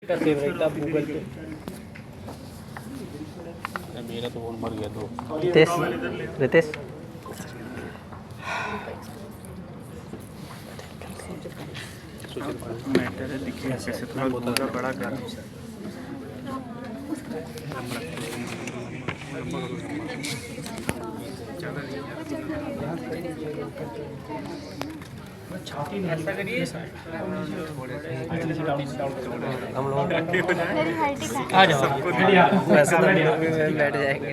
का फेवरेट था गूगल पे। मेरा तो फोन मर गया तो रितेश मैटर है दिखे कैसे थोड़ा गोला बड़ा कर छाती में ऐसा करिए हम लोग आ जाओ वैसे तो हम लोग भी बैठ जाएंगे।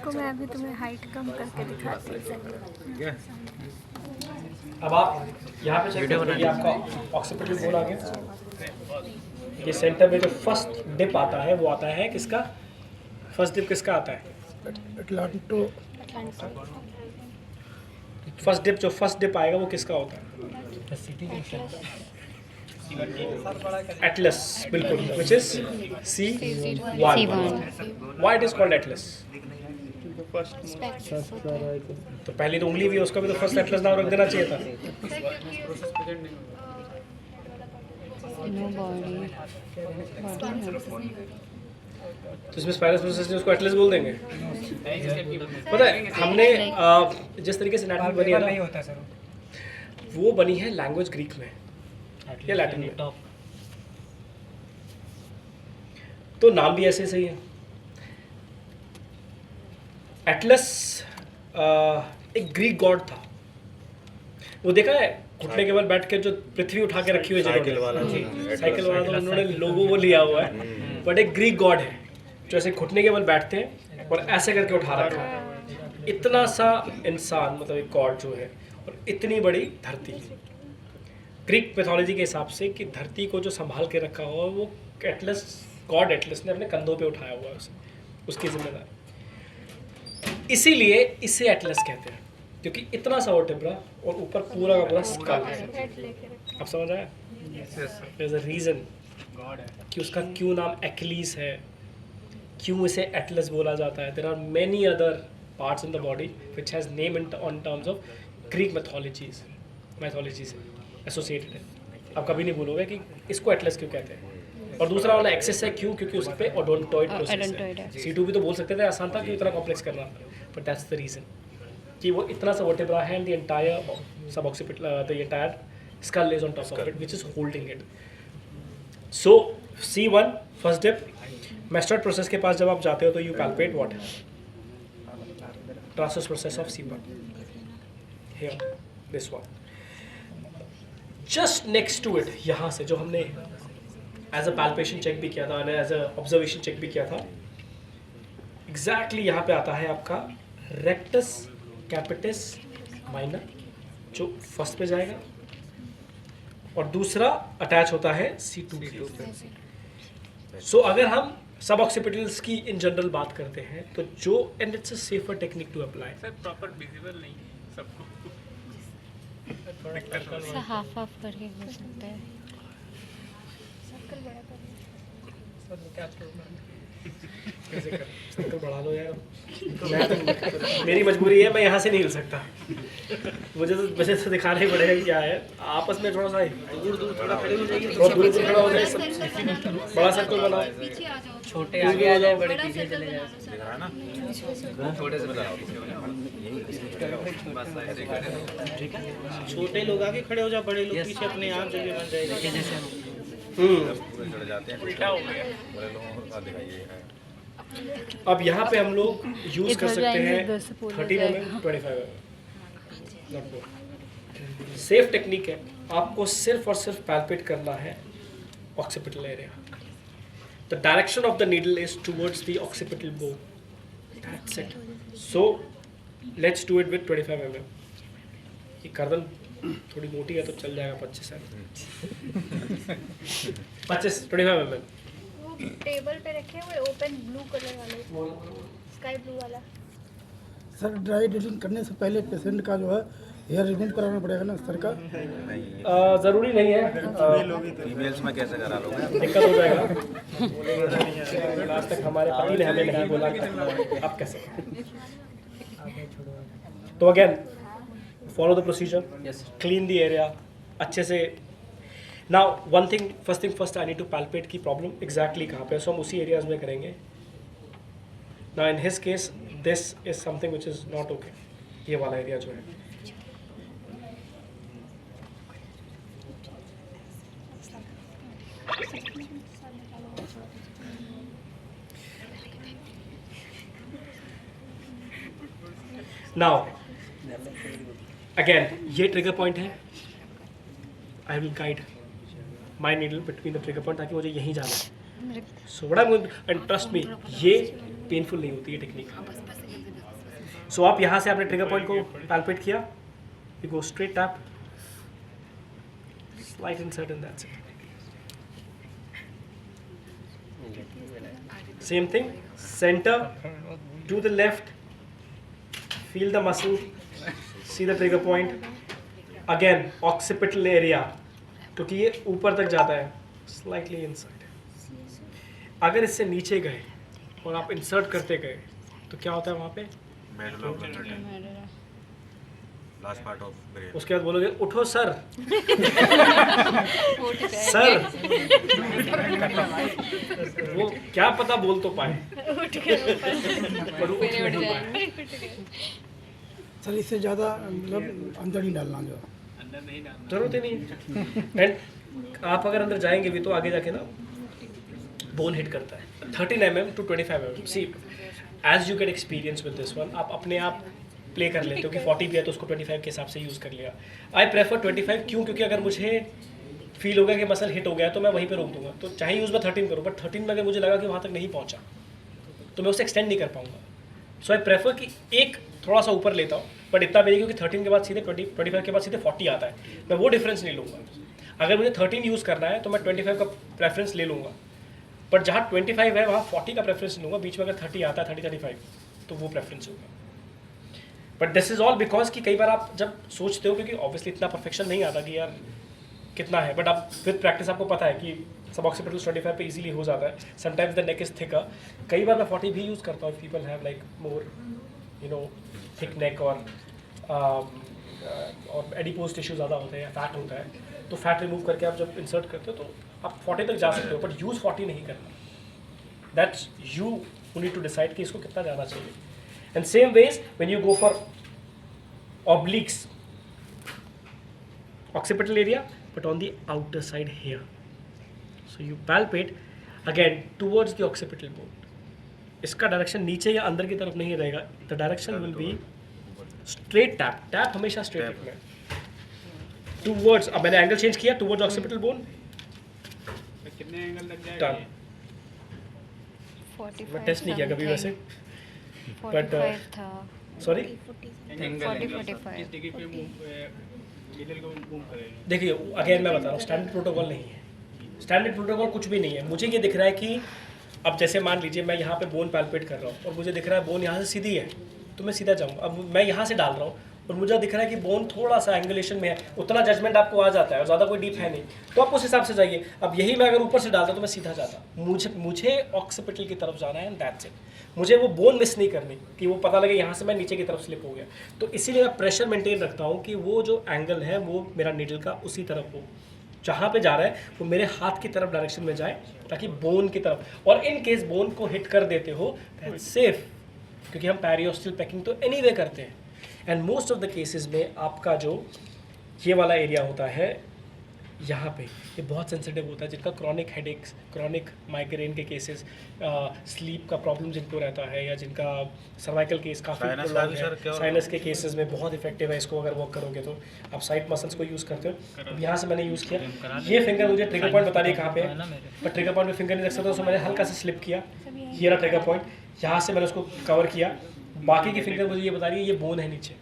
को मैं अभी तुम्हें हाइट कम करके दिखाती हूँ। अब आप यहाँ पे चेक करिए, आपका ऑक्सीपिटल बोन आ गया। ये सेंटर में जो फर्स्ट डिप आता है वो आता है किसका? फर्स्ट डिप किसका आता है? फर्स्ट डिप आएगा वो किसका होता है? एटलस, बिल्कुल, which is C1. Why it is called Atlas? तो पहली तो उंगली भी है, उसका भी तो फर्स्ट एटलस नाम रख देना चाहिए था। तो इसमें स्पाइरस प्रोसेस ने उसको एटलस बोल देंगे। पता है हमने जिस तरीके से एनाटॉमी बनी है ना, वो बनी है लैंग्वेज ग्रीक में या लैटिन में, तो नाम भी ऐसे सही है। एटलस एक ग्रीक गॉड था। वो देखा है घुटने के बल बैठ के जो पृथ्वी उठा के रखी हुई है, साइकिल वाला तो उन्होंने लोगों को लिया हुआ है, बट एक ग्रीक गॉड है जो ऐसे घुटने के बल बैठते हैं और ऐसे करके उठा रखा है। इतना सा इंसान, मतलब एक गॉड जो है, और इतनी बड़ी धरती। ग्रीक मैथोलॉजी के हिसाब से कि धरती को जो संभाल के रखा हुआ वो एटलस, गॉड एटलस ने अपने कंधों पे उठाया हुआ है उसे, उसकी जिम्मेदारी। इसीलिए इसे एटलस कहते हैं, क्योंकि इतना सा वर्टेब्रा और ऊपर पूरा का पूरा स्कल है। आप समझ आया? देयर इज अ रीजन कि उसका क्यों नाम एक्लीस है, क्यों इसे एटलस बोला जाता है। There are many other parts in the body which has name in on terms of Greek mythology से एसोसिएटेड है। आप कभी नहीं भूलोगे कि इसको एटलस क्यों कहते हैं। और दूसरा वाला एक्सेस है क्यों? क्योंकि उस पे ओडोंटॉइड प्रोसेस है। C2 भी तो बोल सकते थे, आसान था, क्यों इतना कॉम्प्लेक्स करना, बट दैट्स द रीजन कि वो इतना सा वर्टेब्रा है and the entire sub occipital, the entire skull is on top of it which is holding it. So C1 first dip, mastoid process के पास जब आप जाते हो तो you palpate what? Transverse process of C1 here, this one. Just next to it, यहाँ से जो हमने एज अ पैल्पेशन चेक भी किया था, एज अ ऑब्जर्वेशन चेक भी किया था, एग्जैक्टली यहाँ पे आता है आपका रेक्टस कैपिटस माइनर, जो फर्स्ट पे जाएगा, और दूसरा अटैच होता है C2 के। सो अगर हम सब ऑक्सीपिटल्स की इन जनरल बात करते हैं तो जो, and it's a safer technique to apply. Sir proper visible नहीं सबको, हाफ हाफ करके हो सकता है। सर्कल बढ़ा लो यार। मैं मेरी मजबूरी है, मैं यहाँ से नहीं हिल सकता। मुझे तो दिखाना ही पड़ेगा कि क्या है। आपस में थोड़ा सा दूर थोड़ा खड़े हो जाइए, थोड़ा दूर खड़ा हो जाए, सब बड़ा सर्कल बनाओ। छोटे आगे आ जाए, बड़े पीछे चले जाए। छोटे लोग आगे खड़े हो जाए, बड़े लोग पीछे, अपने आप जगह बन जाएगी। जैसे उल्टा हो गया। अब यहाँ पे हम लोग यूज कर सकते हैं 30 mm 25 mm। सेफ टेक्निक है, आपको सिर्फ और सिर्फ पैल्पेट करना है occipital area. The direction of the needle is towards the occipital bone, that's it. So let's do it with 25 mm। ये गर्दन थोड़ी मोटी है तो चल जाएगा 25 mm। वो टेबल पे रखे हुए ओपन ब्लू कलर वाले, स्काई ब्लू वाला। सर ड्राई ड्रिलिंग करने से पहले पेशेंट का जो है हेयर रिमूव कराना पड़ेगा ना सर का? ज़रूरी नहीं है, फीमेल्स में कैसे करा लोगे? दिक्कत हो जाएगा। आज तक हमारे पति ने हमें नहीं बोला कि आप कैसे। तो again follow the procedure, clean the area अच्छे से। Now one thing first I need to palpate की प्रॉब्लम एग्जैक्टली कहाँ पे है, सो हम उसी एरियाज में करेंगे. Now in his case this is something which is not okay. ये वाला एरिया जो है, नाउ अगेन ये ट्रिगर पॉइंट है. I will guide my needle between the trigger point ताकि मुझे यहीं जाना है. So what I am going, and trust me ये पेनफुल नहीं होती है टेक्निक. सो आप यहाँ से आपने ट्रिगर पॉइंट को पैल्पेट किया, you go straight tap, slide insert and that's it. Same thing, centre to the left, feel the muscle, see the trigger point. Again occipital area, क्योंकि ये ऊपर तक जाता है, slightly inside. अगर इससे नीचे गए और आप इंसर्ट करते गए तो क्या होता है वहाँ पे? Last part of brain. उसके बाद बोलोगे उठो सर. सर वो क्या पता बोल तो पाए पर उठ नहीं पाए. सर इससे ज़्यादा मतलब अंदर नहीं डालना जो जरूरत ही नहीं. एंड आप अगर अंदर जाएंगे भी तो आगे जाके ना बोन हिट करता है 13 mm to 25 mm. See as you get experience with this one, आप अपने आप प्ले कर लेते हो कि 40 भी है तो उसको 25 के हिसाब से यूज़ कर लिया. I prefer 25. क्यों? क्योंकि अगर मुझे फील हो गया कि मसल हिट हो गया तो मैं वहीं पे रोक दूंगा. तो चाहे यूज़ मैं 13 करूँ, बट 13 में अगर मुझे लगा कि वहाँ तक नहीं पहुँचा तो मैं उसे एक्सटेंड नहीं कर पाऊंगा. सो आई प्रेफर कि एक थोड़ा सा ऊपर लेता हूँ, बट इतना भी नहीं क्योंकि 13 के बाद सीधे 25 के बाद सीधे 40 आता है. मैं वो डिफरेंस नहीं लूँगा. अगर मुझे 13 यूज़ करना है तो मैं 25 का प्रेफरेंस ले लूँगा, बट जहाँ 25 है वहाँ 40 का प्रेफरेंस लूँगा. बीच में अगर 30 आता है 30-35 तो वो प्रेफरेंस होगा. But this is all because कि कई बार आप जब सोचते हो, क्योंकि ऑब्वियसली इतना परफेक्शन नहीं आता कि यार कितना है, बट आप विद प्रैक्टिस आपको पता है कि सब ऑक्सीपिटल 25 पे इजीली हो जाता है. Sometimes the neck is thicker. कई बार मैं 40 भी यूज़ करता हूँ. People have like more you know thick neck और एडिपोज टिश्यू ज़्यादा होते हैं या फैट होता है, तो फैट रिमूव करके आप जब इंसर्ट करते हो तो आप 40 तक जा सकते हो, बट यूज़ 40 नहीं करना. That's you who need to decide कि इसको कितना जाना चाहिए. And same ways when you go for obliques, occipital area, but on the outer side here. So you palpate again towards the occipital bone. इसका direction नीचे या अंदर की तरफ नहीं रहेगा. The direction will be straight tap. Tap हमेशा straight रखना है. Towards, अब मैंने एंगल चेंज किया towards occipital bone. कितने एंगल लग जाएगा? Done. मैं टेस्ट नहीं किया कभी वैसे. 45 था. सॉरी, देखिए अगेन मैं बता रहा हूँ स्टैंडर्ड प्रोटोकॉल नहीं है. स्टैंडर्ड प्रोटोकॉल कुछ भी नहीं है. मुझे ये दिख रहा है कि अब जैसे मान लीजिए मैं यहाँ पे बोन पैल्पेट कर रहा हूँ और मुझे दिख रहा है बोन यहाँ से सीधी है तो मैं सीधा जाऊँगा. अब मैं यहाँ से डाल रहा हूँ और मुझे दिख रहा है कि बोन थोड़ा सा एंगुलेशन में है, उतना जजमेंट आपको आ जाता है और ज़्यादा कोई डीप है नहीं, तो आप उस हिसाब से जाइए. अब यही मैं अगर ऊपर से डालता तो मैं सीधा जाता. मुझे ऑक्सीपिटल की तरफ जाना है एंड दैट्स इट. मुझे वो बोन मिस नहीं करनी कि वो पता लगे यहाँ से मैं नीचे की तरफ स्लिप हो गया. तो इसीलिए मैं प्रेशर मेंटेन रखता हूँ कि वो जो एंगल है वो मेरा नीडल का उसी तरफ हो, जहाँ पे जा रहा है वो मेरे हाथ की तरफ डायरेक्शन में जाए ताकि बोन की तरफ. और इन केस बोन को हिट कर देते हो दैट्स सेफ, क्योंकि हम पेरियोस्टल पैकिंग तो एनीवे करते हैं. And most of the cases में आपका जो ये वाला एरिया होता है यहाँ पे, ये बहुत सेंसिटिव होता है. जिनका क्रॉनिक हेडेक्स, क्रॉनिक माइग्रेन के केसेस, स्लीप का प्रॉब्लम जिनको रहता है, या जिनका सर्वाइकल केस काफ़ी है, साइनस के केसेस में बहुत इफेक्टिव है. इसको अगर वर्क करोगे तो आप साइड मसल्स को यूज़ करते हो. अब यहाँ से मैंने यूज़ किया, ये फिंगर मुझे ट्रिगर पॉइंट बता रही है कहाँ पे है, पर ट्रिगर पॉइंट में फिंगर नहीं रख सकता, तो मैंने हल्का सा स्लिप किया. ये रहा ट्रिगर पॉइंट, यहाँ से मैंने उसको कवर किया. बाकी की फिंगर मुझे ये बता रही है ये बोन है नीचे,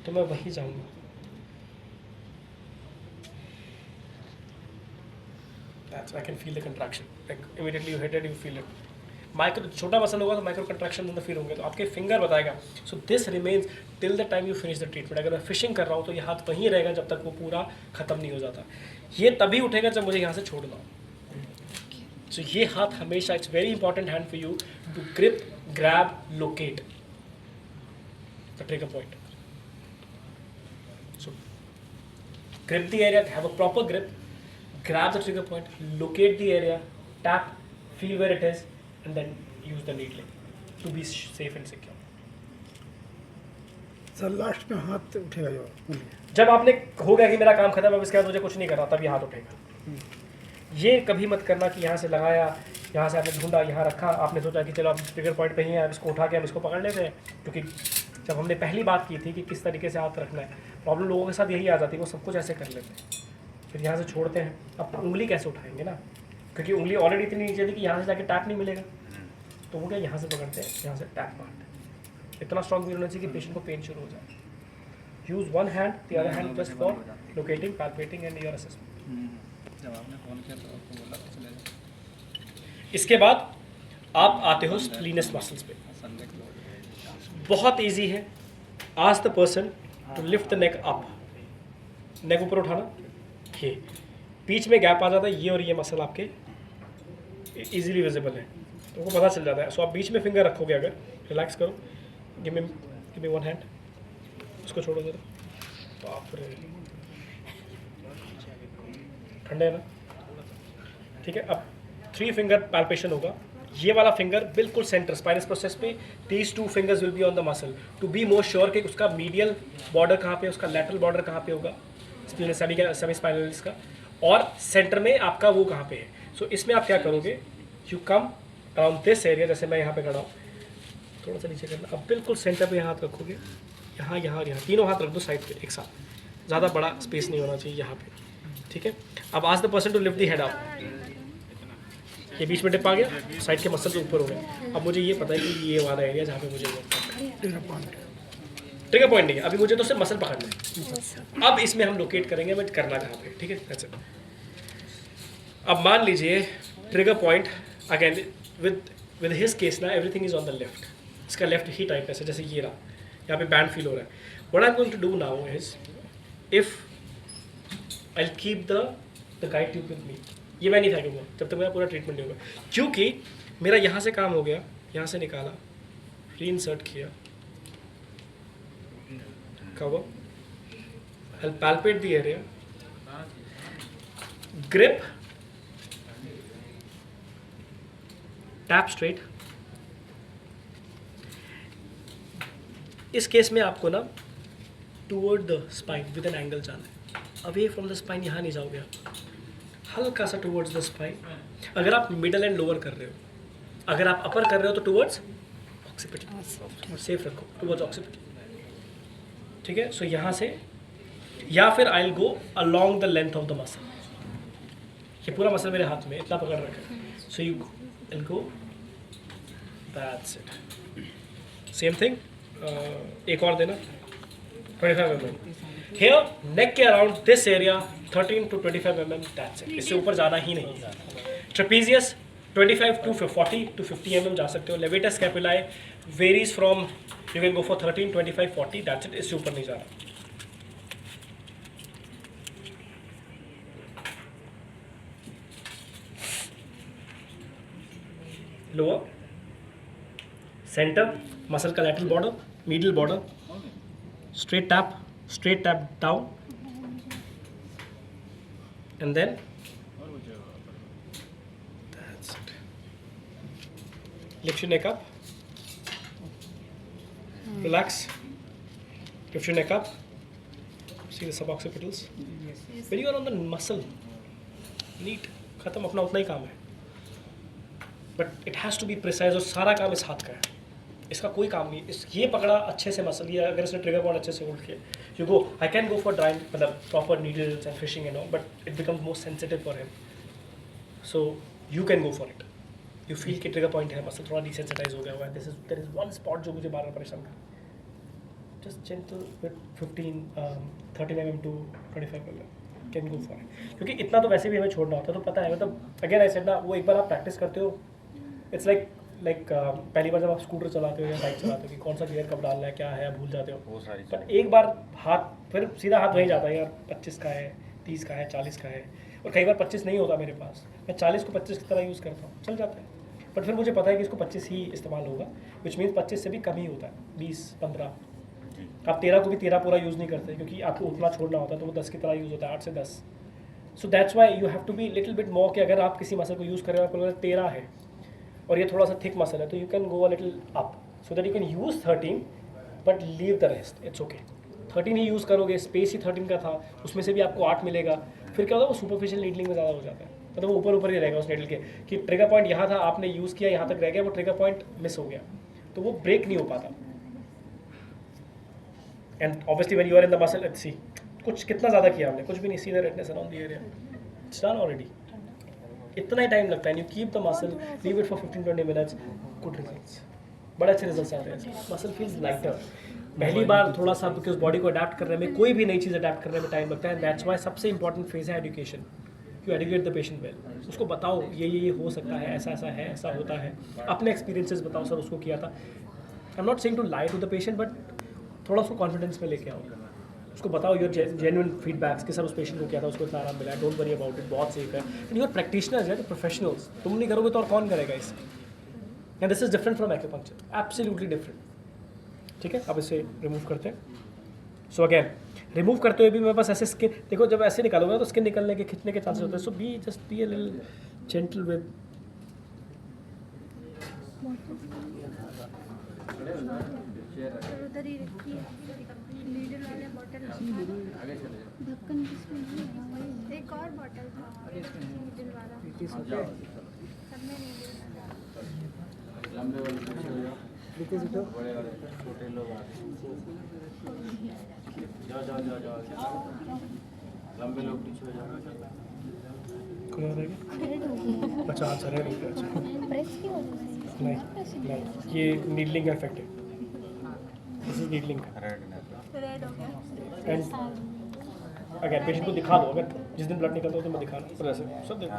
तो मैं वहीं जाऊँगा. I can feel the contraction. Like immediately you hit it, you feel it. Micro छोटा मसल होगा तो माइक्रो कंट्रैक्शन अंदर फील होंगे, तो आपके फिंगर बताएगा. So this remains till the time you finish the treatment. अगर मैं फिशिंग कर रहा हूँ तो ये हाथ वहीं रहेगा जब तक वो पूरा खत्म नहीं हो जाता. ये तभी उठेगा जब मुझे यहाँ से छोड़ना हो. सो ये हाथ हमेशा, it's very important hand for you to grip, grab, locate the trigger point. So grip the area, have a proper grip, grab the trigger point, locate the area, tap, feel where it is, and then use the needling to be safe and secure. Sir last में हाथ उठेगा जो जब आपने हो गया कि मेरा काम खत्म, अब इसके बाद मुझे कुछ नहीं करना, तब ये हाथ उठेगा। ये कभी मत करना कि यहाँ से लगाया, यहाँ से आपने ढूंढा, यहाँ रखा, आपने सोचा कि चलो आप ट्रिगर पॉइंट पे ही हैं, अब इसको उठा के हम इसको पकड़ लेते हैं। क्योंकि जब हमने पहली बात की थी कि किस तरीके से हाथ रखना है, प्रॉब्लम लोगों के साथ यही आ जाती है, वो सब कुछ ऐसे कर लेते हैं, फिर यहाँ से छोड़ते हैं। अब उंगली कैसे उठाएंगे ना, क्योंकि उंगली ऑलरेडी इतनी नीचे थी कि यहाँ से जाके टैप नहीं मिलेगा, तो वो क्या यहाँ से पकड़ते हैं, यहाँ से टैप मारते हैं। इतना स्ट्रॉन्ग भी होना चाहिए कि पेशेंट को पेन शुरू हो जाए। Use one hand, the other hand just for locating, palpating and your assessment. जब आपने फ़ोन किया तो आपको बोला तो चले जाओ। इसके बाद आप आते हो स्प्लीनस मसल्स पे। संडे को बहुत इजी है। Ask the person to lift the neck up, neck ऊपर उठाना, ये बीच में गैप आ जाता है, ये और ये मसल आपके इजीली विजिबल है, तो वो पता चल जाता है। सो आप बीच में फिंगर रखोगे, अगर रिलैक्स करो, गिव मी वन हैंड, उसको छोड़ो जरा, बाप रे ठंडे है ना, ठीक है। अब 3 फिंगर पैल्पेशन होगा, ये वाला फिंगर बिल्कुल सेंटर स्पाइनस प्रोसेस पे, these 2 fingers will be on the muscle to be more sure कि उसका मीडियल बॉर्डर कहाँ पे, उसका लैटरल बॉर्डर कहाँ पे होगा, सेमी स्पाइनल का, और सेंटर में आपका वो कहाँ पे है। सो इसमें आप क्या करोगे, you come around this area, जैसे मैं यहाँ पे खड़ा हूँ, थोड़ा सा नीचे करना, अब बिल्कुल सेंटर पे हाथ रखोगे, यहाँ यहाँ और यहाँ, तीनों हाथ रख दो साइड पे एक साथ, ज़्यादा बड़ा स्पेस नहीं होना चाहिए यहाँ पे, ठीक है। अब ask the person to lift the head up, ये बीच में टिप आ गया, साइड के मसल ऊपर हो गए। अब मुझे ये पता है कि ये वाला एरिया जहाँ पे मुझे ट्रिगर पॉइंट नहीं है, अभी मुझे तो सिर्फ मसल पकड़ना है। अब इसमें हम लोकेट करेंगे मैं करना कहाँ पे, ठीक है। अच्छा, अब मान लीजिए trigger point again with his case ना, everything is on the left, इसका लेफ्ट ही टाइप है, जैसे ये रहा, यहाँ पे बैंड फील हो रहा है। What I am going to do now is, if I keep the guide tube with me, ये मैं नहीं फेंकूंगा जब तक मेरा पूरा ट्रीटमेंट नहीं होगा, क्योंकि मेरा यहाँ से काम हो गया, यहाँ से निकाला, रीइंसर्ट किया, cover, I'll palpate the area, grip, tap straight। इस केस में आपको ना toward the spine with an angle जाना है, अवे फ्रॉम द स्पाइन यहाँ नहीं जाओगे आप, हल्का सा टूवर्ड्स द स्पाइन। अगर आप मिडल एंड लोअर कर रहे हो, अगर आप अपर कर रहे हो तो टूवर्ड्स ऑक्सीपिट, सेफ रखो टूवर्ड्स ऑक्सीपिट, ठीक है। सो यहाँ से, या फिर I will go along the length of the muscle, ये पूरा मसल मेरे हाथ में इतना पकड़ रखा है, so you will go, that's it. Same thing, एक और देना, 25 mm हियर, नेक के around this area 13 to 25 mm, that's it, इससे ऊपर ज़्यादा ही नहीं। ट्रेपीजियस 25 to 40 to 50 mm जा सकते हो। Levator scapulae varies from, you can go for 13, 25, 40, that's it, इससे ऊपर नहीं जा रहा। लोअर, सेंटर, मसल का lateral border, middle border, straight tap down, and then that's it. Lift your neck up, relax, lift your neck up, see the suboccipitals, when you are on the muscle, neat, खत्म, अपना उतना ही काम है, but it has to be precise, और सारा काम इस हाथ का है, इसका कोई काम नहीं। इस ये पकड़ा अच्छे से मसल, ये अगर इसने ट्रिगर पॉइंट अच्छे से होल्ड किया, you go, I can go for drawing, मतलब proper needles and fishing and all, but it becomes more sensitive for him, so you can go for it. You feel कि trigger point है, muscle थोड़ा desensitize हो गया हुआ है, there is one spot जो मुझे बार बार परेशान कर, just gentle with 13 mm to 25 mm can go for it, क्योंकि इतना तो वैसे भी हमें छोड़ना होता है, तो पता है, मतलब अगेन आई सेड ना, वो एक बार आप प्रैक्टिस करते हो, इट्स लाइक पहली बार जब आप स्कूटर चलाते हो या बाइक चलाते हो कि कौन सा गियर कब डालना है, क्या है, भूल जाते हो, वो सारी पर एक बार हाथ, फिर सीधा हाथ वहीं जाता है, यार 25 का है, 30 का है, 40 का है, और कई बार 25 नहीं होता मेरे पास, मैं 40 को 25 की तरह यूज़ करता हूँ, चल जाता है, बट फिर मुझे पता है कि इसको 25 ही इस्तेमाल होगा, विच मीन्स 25 से भी कम ही होता है, 20, 15, आप 13 को भी 13 पूरा यूज़ नहीं करते, क्योंकि आपको उतना छोड़ना होता है, तो वो 10 की तरह यूज़ होता है, 8 से 10, so that's why you have to be little bit more कि अगर आप किसी मसल को यूज़ कर रहे हो, आपको लग रहा है 13 है और ये थोड़ा सा थिक मसल है, तो you can go a little up so that you can use 13 but leave the rest, it's okay. 13 he use करोगे, स्पेस ही 13 का था, उसमें से भी आपको 8 मिलेगा, फिर क्या होता है वो सुपरफिशियल नीडलिंग में ज़्यादा हो जाता है, मतलब वो ऊपर ऊपर ही रहेगा उस नीडल के कि ट्रिगर पॉइंट यहाँ था, आपने यूज़ किया, यहाँ तक रह गया, वो ट्रिगर पॉइंट मिस हो गया, तो वो ब्रेक नहीं हो पाता। And obviously when you are in the muscle, let's see कुछ कितना ज़्यादा किया हमने, कुछ भी नहीं, सीधा redness around the area, it's done already. इतना ही टाइम लगता है, you keep the muscle, leave it for 15-20 minutes, good results, बड़े अच्छे रिजल्ट्स आते हैं, मसल फील्स लाइटर। पहली बार थोड़ा सा आपके उस बॉडी को अडेप्ट करने में, कोई भी नई चीज़ अडेप्ट करने में टाइम लगता है, दैट्स वाई सबसे इंपॉर्टेंट फेज है education. You educate the patient well, उसको बताओ ये हो सकता है, ऐसा ऐसा है, ऐसा होता है, अपने एक्सपीरियंसेस बताओ, सर उसको किया था। I am not saying to lie to the patient, but थोड़ा उसको कॉन्फिडेंस में लेके आओ, उसको बताओ योर जेन्युइन फीडबैक्स कि सर उस पेशेंट को क्या था, उसको इतना आराम मिला है, डोंट वरी अबाउट इट, बहुत सेफ है। एंड यूर प्रैक्टिशनर्स है, प्रोफेशनल्स, तुम नहीं करोगे तो और कौन करेगा इसे। And this is different from acupuncture, absolutely different. ठीक है, अब इसे रिमूव करते हैं। सो अगेन रिमूव करते हुए भी मैं बस ऐसे स्किन, देखो जब ऐसे निकालोगे तो स्किन निकलने के, खिंचने के चांसेस होते हैं, so be just be a little gentle with. उधर ही रखी है नीडल वाले बॉटल, ढक्कन किसमें नहीं है, वही एक और बॉटल था नीडल वाला, सब में नीडल वाला। लंबे वाले पीछे हो जाओ, बड़े वाले छोटे लोग जाओ जाओ जाओ जाओ, लंबे लोग पीछे हो जाओ। अच्छा अच्छा रेड हो गया, अच्छा प्रेस की वजह से नहीं, ये नीडलिंग का इफेक्ट है, दिस इज नीडलिंग का। रेड हो गया। एंड अगर पेशेंट को दिखा दो, अगर जिस दिन ब्लड निकलता हो तो मैं दिखा रहा हूँ, पर ऐसे सब देखो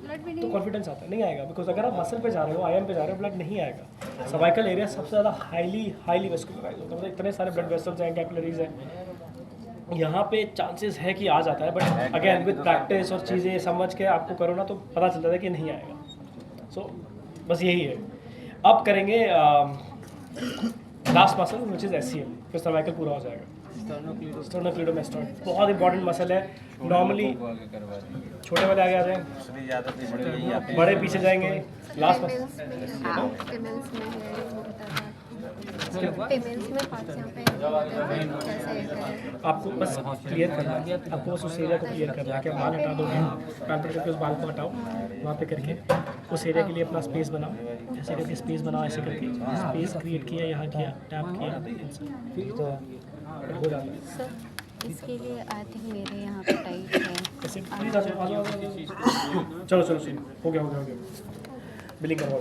ब्लड भी तो नहीं, कॉन्फिडेंस आता है, नहीं आएगा, बिकॉज अगर आप मसल पे जा रहे हो, आईएम पे जा रहे हो, ब्लड नहीं आएगा। सर्वाइकल एरिया सबसे ज़्यादा हाईली वेस्कुलराइज होता है, मतलब इतने सारे ब्लड वेसल्स हैं, कैपिलरीज हैं, यहाँ पे चांसेस है कि आ जाता है, बट अगेन विद प्रैक्टिस और चीज़ें समझ के आपको करो ना तो पता चल जाता है कि नहीं आएगा। सो बस यही है। अब करेंगे last muscle which is SCL, फिर सर्वाइकल पूरा हो जाएगा। स्टर्नोक्लीडोमास्टोइड बहुत इंपॉर्टेंट मसल है, नॉर्मली छोटे वाले आगे आ जाएंगे, बड़े पीछे जाएंगे, लास्ट मसल फीमेल्स में है होता था, फीमेल्स में पास यहाँ पे कैसे आपको बस क्लियर करना है, आपको बस उस एरिया को क्लियर करना है कि आप बाल हटा दोगे, पैल्पेट करके उस बाल को हटाओ, वहाँ पे करके उस एरिया के लिए अपना स्पेस बनाओ, ऐसे करके स्पेस बनाओ, ऐसे करके स्पेस क्रिएट किया, यहाँ किया, टैप किया, हो जाता है। सर इसके लिए आई थिंक मेरे यहाँ पे टाइट है। ऐसे प्लीज आ जाओ, चलो हो गया बिलिंग करवाओ।